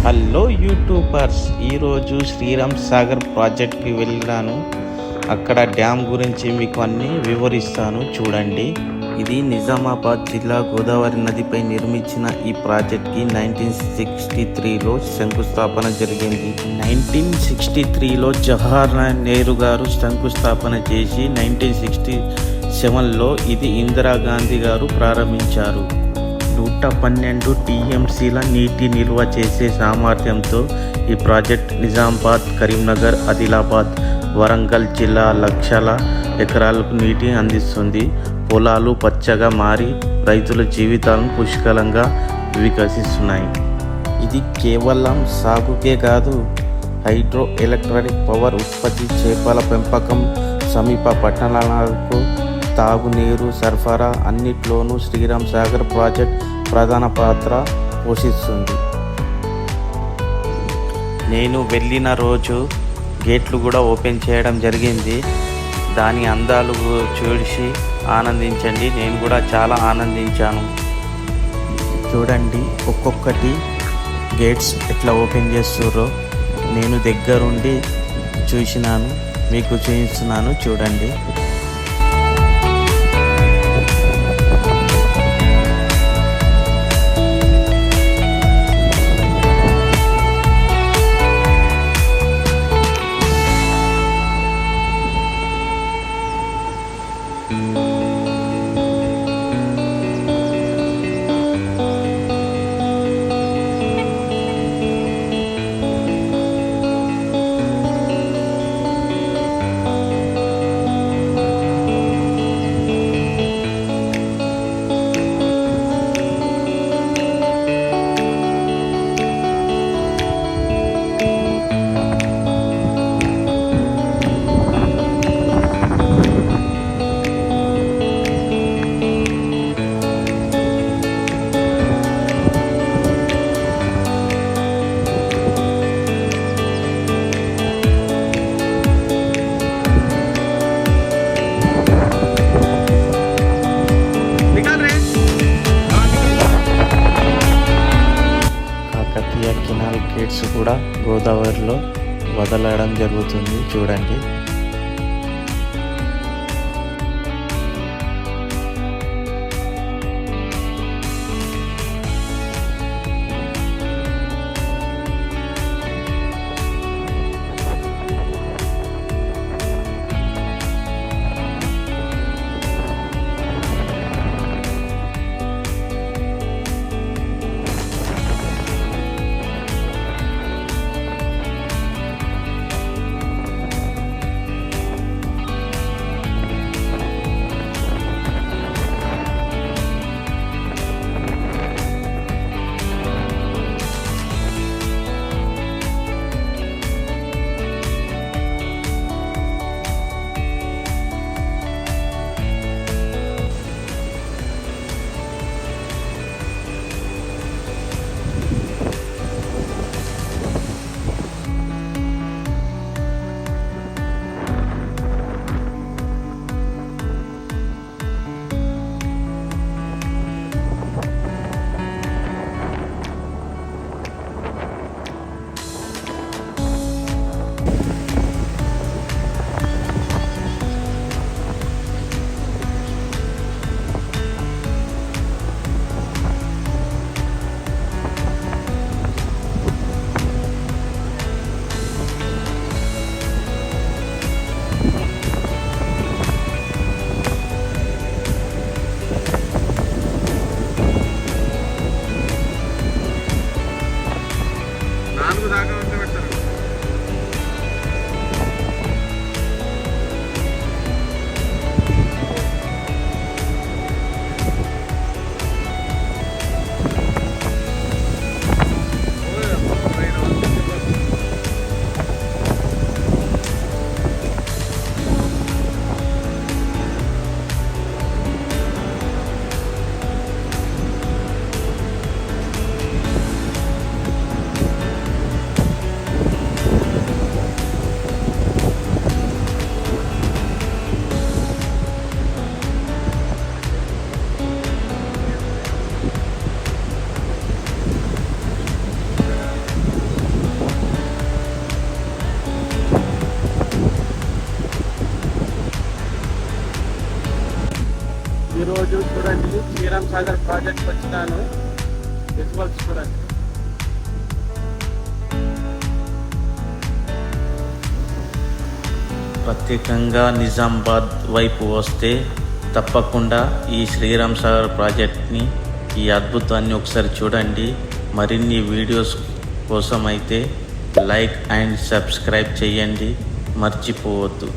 Hello YouTubers, ఈరోజు శ్రీరామ్ సాగర్ ప్రాజెక్ట్కి వెళ్ళాను. అక్కడ డ్యామ్ గురించి మీకు అన్నీ వివరిస్తాను, చూడండి. ఇది నిజామాబాద్ జిల్లా గోదావరి నదిపై నిర్మించిన ఈ ప్రాజెక్ట్కి 1963లో శంకుస్థాపన జరిగింది. 1963లో జవహర్లాల్ నెహ్రూ గారు శంకుస్థాపన చేసి 1967లో ఇది ఇందిరాగాంధీ గారు ప్రారంభించారు. 112 టీఎంసీల నీటి నిల్వ చేసే సామర్థ్యంతో ఈ ప్రాజెక్ట్ నిజామాబాద్, కరీంనగర్, ఆదిలాబాద్, వరంగల్ జిల్లా లక్షల ఎకరాలకు నీటి అందిస్తుంది. పొలాలు పచ్చగా మారి రైతుల జీవితాలను పుష్కలంగా వికసిస్తున్నాయి. ఇది కేవలం సాగుకే కాదు, హైడ్రో ఎలక్ట్రిక్ పవర్ ఉత్పత్తి, చేపల పెంపకం, సమీప పట్టణాలకు తాగునీరు సరఫరా అన్నిట్లోనూ శ్రీరామ్ సాగర్ ప్రాజెక్ట్ ప్రధాన పాత్ర పోషిస్తుంది. నేను వెళ్ళిన రోజు గేట్లు కూడా ఓపెన్ చేయడం జరిగింది. దాని అందాలు చూసి ఆనందించండి. నేను కూడా చాలా ఆనందించాను. చూడండి, ఒక్కొక్కటి గేట్స్ ఎట్లా ఓపెన్ చేస్తారో నేను దగ్గరుండి చూసినాను, మీకు చూపిస్తున్నాను, చూడండి. కెనాల్ గేట్స్ కూడా గోదావరిలో వదలడం జరుగుతుంది, చూడండి. ఈరోజు చూడండి శ్రీరామ్ సాగర్ ప్రాజెక్ట్ వచ్చినాను. విజువల్స్ చూడండి. ప్రత్యేకంగా నిజామాబాద్ వైపు వస్తే తప్పకుండా ఈ శ్రీరామ్ సాగర్ ప్రాజెక్ట్ని, ఈ అద్భుతాన్ని ఒకసారి చూడండి. మరిన్ని వీడియోస్ కోసం అయితే లైక్ అండ్ సబ్స్క్రైబ్ చేయండి, మర్చిపోవద్దు.